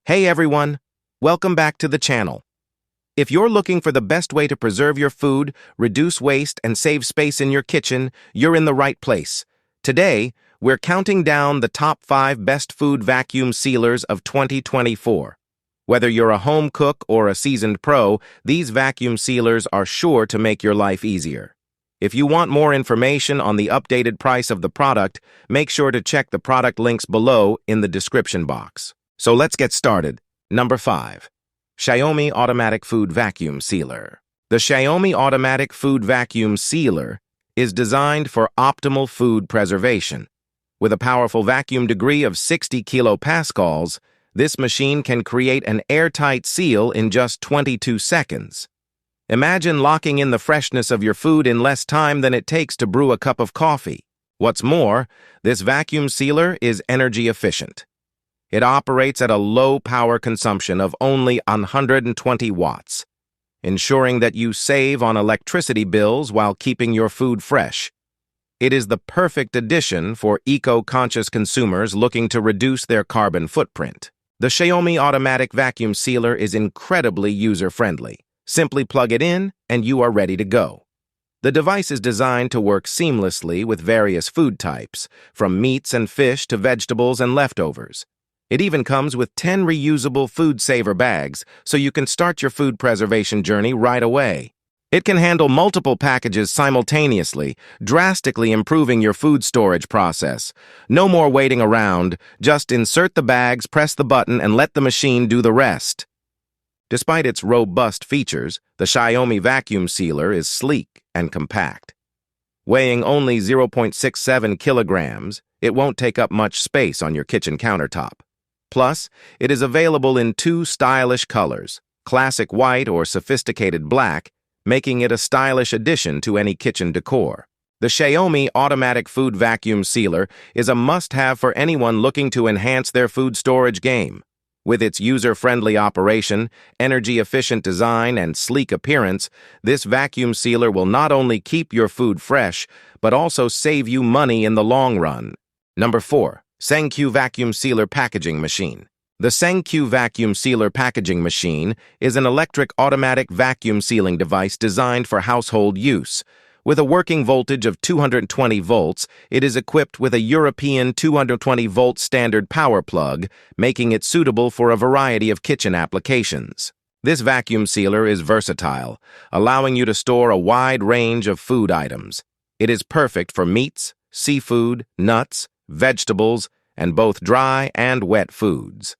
Hey everyone, welcome back to the channel. If you're looking for the best way to preserve your food, reduce waste, and save space in your kitchen, you're in the right place. Today, we're counting down the top 5 best food vacuum sealers of 2024. Whether you're a home cook or a seasoned pro, these vacuum sealers are sure to make your life easier. If you want more information on the updated price of the product, make sure to check the product links below in the description box. So let's get started. Number 5. Xiaomi Automatic Food Vacuum Sealer. The Xiaomi Automatic Food Vacuum Sealer is designed for optimal food preservation. With a powerful vacuum degree of 60 kilopascals, this machine can create an airtight seal in just 22 seconds. Imagine locking in the freshness of your food in less time than it takes to brew a cup of coffee. What's more, this vacuum sealer is energy efficient. It operates at a low power consumption of only 120 watts, ensuring that you save on electricity bills while keeping your food fresh. It is the perfect addition for eco-conscious consumers looking to reduce their carbon footprint. The Xiaomi Automatic Vacuum Sealer is incredibly user-friendly. Simply plug it in, and you are ready to go. The device is designed to work seamlessly with various food types, from meats and fish to vegetables and leftovers. It even comes with 10 reusable food saver bags, so you can start your food preservation journey right away. It can handle multiple packages simultaneously, drastically improving your food storage process. No more waiting around, just insert the bags, press the button, and let the machine do the rest. Despite its robust features, the Xiaomi vacuum sealer is sleek and compact. Weighing only 0.67 kilograms, it won't take up much space on your kitchen countertop. Plus, it is available in 2 stylish colors, classic white or sophisticated black, making it a stylish addition to any kitchen decor. The Xiaomi Automatic Food Vacuum Sealer is a must-have for anyone looking to enhance their food storage game. With its user-friendly operation, energy-efficient design, and sleek appearance, this vacuum sealer will not only keep your food fresh, but also save you money in the long run. Number 4. saengQ Vacuum Sealer Packaging Machine. The saengQ Vacuum Sealer Packaging Machine is an electric automatic vacuum sealing device designed for household use. With a working voltage of 220 volts, it is equipped with a European 220-volt standard power plug, making it suitable for a variety of kitchen applications. This vacuum sealer is versatile, allowing you to store a wide range of food items. It is perfect for meats, seafood, nuts, vegetables, and both dry and wet foods.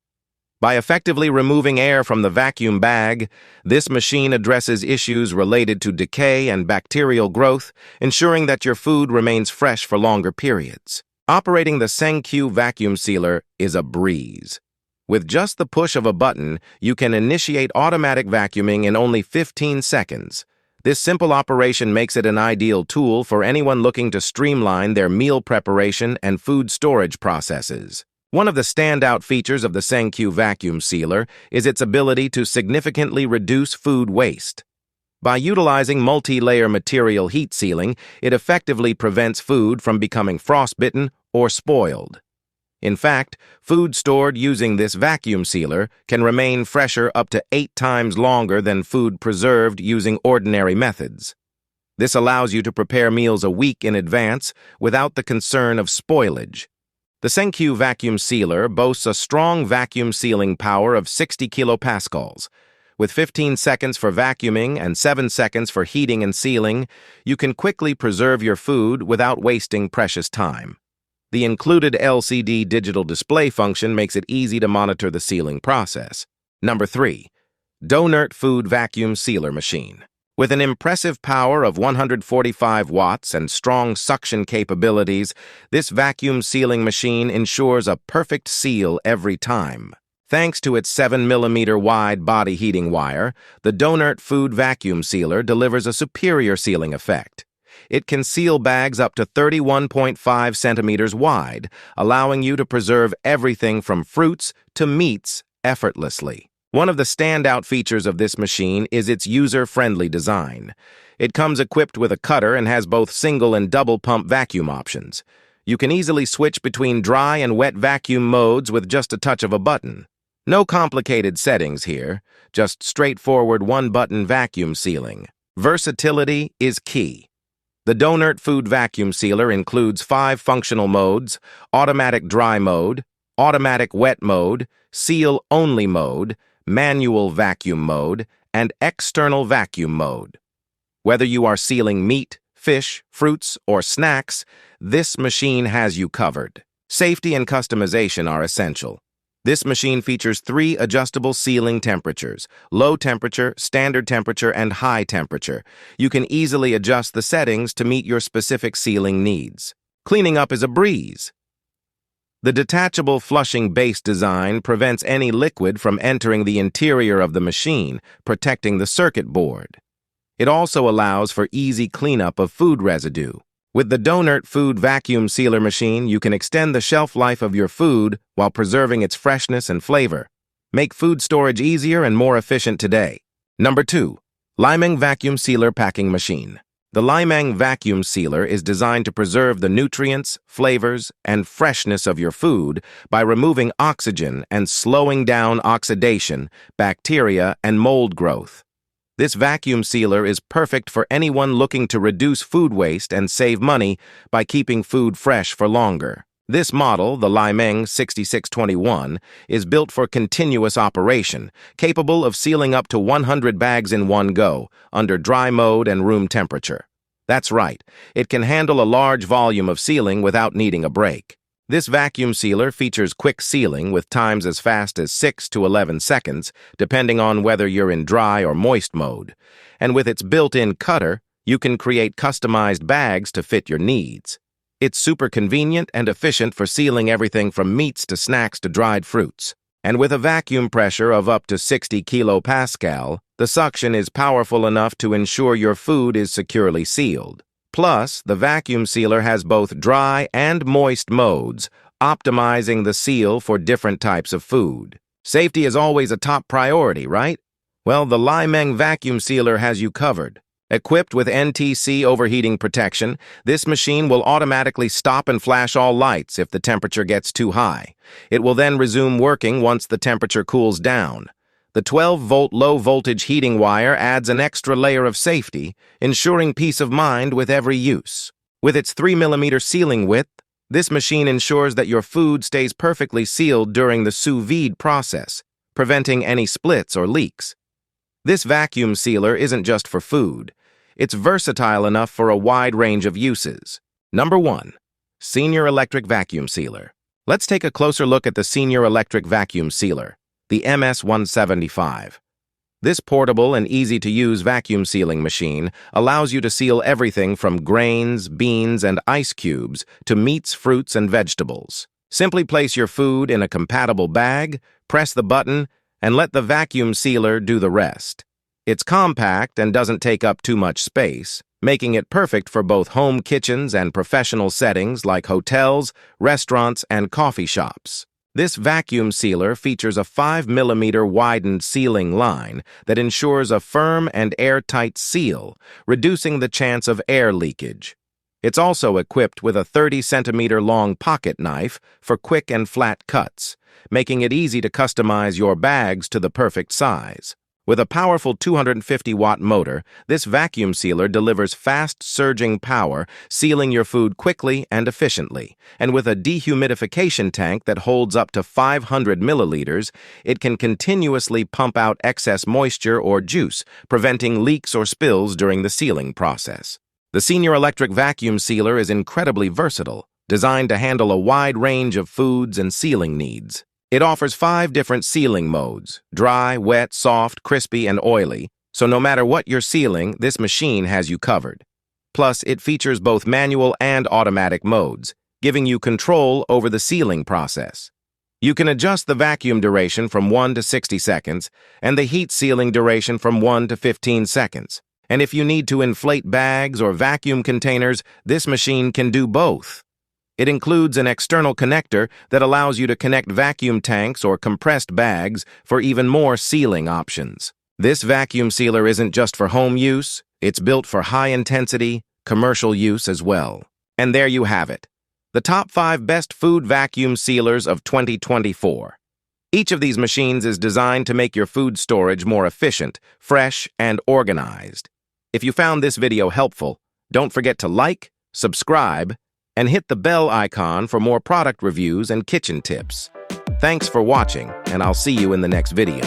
By effectively removing air from the vacuum bag, this machine addresses issues related to decay and bacterial growth, ensuring that your food remains fresh for longer periods. Operating the saengQ vacuum sealer is a breeze. With just the push of a button, you can initiate automatic vacuuming in only 15 seconds. This simple operation makes it an ideal tool for anyone looking to streamline their meal preparation and food storage processes. One of the standout features of the saengQ vacuum sealer is its ability to significantly reduce food waste. By utilizing multi-layer material heat sealing, it effectively prevents food from becoming frostbitten or spoiled. In fact, food stored using this vacuum sealer can remain fresher up to 8 times longer than food preserved using ordinary methods. This allows you to prepare meals a week in advance without the concern of spoilage. The saengQ vacuum sealer boasts a strong vacuum sealing power of 60 kilopascals. With 15 seconds for vacuuming and 7 seconds for heating and sealing, you can quickly preserve your food without wasting precious time. The included LCD digital display function makes it easy to monitor the sealing process. Number 3. Donirt Food Vacuum Sealer Machine. With an impressive power of 145 watts and strong suction capabilities, this vacuum sealing machine ensures a perfect seal every time. Thanks to its 7mm wide body heating wire, the Donirt Food Vacuum Sealer delivers a superior sealing effect. It can seal bags up to 31.5 centimeters wide, allowing you to preserve everything from fruits to meats effortlessly. One of the standout features of this machine is its user-friendly design. It comes equipped with a cutter and has both single and double pump vacuum options. You can easily switch between dry and wet vacuum modes with just a touch of a button. No complicated settings here, just straightforward one-button vacuum sealing. Versatility is key. The Donirt food vacuum sealer includes 5 functional modes: automatic dry mode, automatic wet mode, seal-only mode, manual vacuum mode, and external vacuum mode. Whether you are sealing meat, fish, fruits, or snacks, this machine has you covered. Safety and customization are essential. This machine features 3 adjustable sealing temperatures: low temperature, standard temperature, and high temperature. You can easily adjust the settings to meet your specific sealing needs. Cleaning up is a breeze. The detachable flushing base design prevents any liquid from entering the interior of the machine, protecting the circuit board. It also allows for easy cleanup of food residue. With the Donirt food vacuum sealer machine, you can extend the shelf life of your food while preserving its freshness and flavor. Make food storage easier and more efficient today. Number 2. LAIMENG Vacuum Sealer Packing Machine. The LAIMENG vacuum sealer is designed to preserve the nutrients, flavors, and freshness of your food by removing oxygen and slowing down oxidation, bacteria, and mold growth. This vacuum sealer is perfect for anyone looking to reduce food waste and save money by keeping food fresh for longer. This model, the LAIMENG 6621, is built for continuous operation, capable of sealing up to 100 bags in one go, under dry mode and room temperature. That's right, it can handle a large volume of sealing without needing a break. This vacuum sealer features quick sealing with times as fast as 6 to 11 seconds, depending on whether you're in dry or moist mode. And with its built-in cutter, you can create customized bags to fit your needs. It's super convenient and efficient for sealing everything from meats to snacks to dried fruits. And with a vacuum pressure of up to 60 kilopascal, the suction is powerful enough to ensure your food is securely sealed. Plus, the vacuum sealer has both dry and moist modes, optimizing the seal for different types of food. Safety is always a top priority, right? Well, the LAIMENG vacuum sealer has you covered. Equipped with NTC overheating protection, this machine will automatically stop and flash all lights if the temperature gets too high. It will then resume working once the temperature cools down. The 12-volt low-voltage heating wire adds an extra layer of safety, ensuring peace of mind with every use. With its 3mm sealing width, this machine ensures that your food stays perfectly sealed during the sous vide process, preventing any splits or leaks. This vacuum sealer isn't just for food. It's versatile enough for a wide range of uses. Number 1. Senior Electric Vacuum Sealer. Let's take a closer look at the Senior Electric Vacuum Sealer, the MS-175. This portable and easy-to-use vacuum sealing machine allows you to seal everything from grains, beans, and ice cubes to meats, fruits, and vegetables. Simply place your food in a compatible bag, press the button, and let the vacuum sealer do the rest. It's compact and doesn't take up too much space, making it perfect for both home kitchens and professional settings like hotels, restaurants, and coffee shops. This vacuum sealer features a 5mm widened sealing line that ensures a firm and airtight seal, reducing the chance of air leakage. It's also equipped with a 30-centimeter long pocket knife for quick and flat cuts, making it easy to customize your bags to the perfect size. With a powerful 250-watt motor, this vacuum sealer delivers fast, surging power, sealing your food quickly and efficiently. And with a dehumidification tank that holds up to 500 milliliters, it can continuously pump out excess moisture or juice, preventing leaks or spills during the sealing process. The Senior Electric Vacuum Sealer is incredibly versatile, designed to handle a wide range of foods and sealing needs. It offers 5 different sealing modes: dry, wet, soft, crispy, and oily, so no matter what you're sealing, this machine has you covered. Plus, it features both manual and automatic modes, giving you control over the sealing process. You can adjust the vacuum duration from 1 to 60 seconds and the heat sealing duration from 1 to 15 seconds. And if you need to inflate bags or vacuum containers, this machine can do both. It includes an external connector that allows you to connect vacuum tanks or compressed bags for even more sealing options. This vacuum sealer isn't just for home use, it's built for high-intensity, commercial use as well. And there you have it, the top 5 best food vacuum sealers of 2024. Each of these machines is designed to make your food storage more efficient, fresh, and organized. If you found this video helpful, don't forget to like, subscribe, and hit the bell icon for more product reviews and kitchen tips. Thanks for watching, and I'll see you in the next video.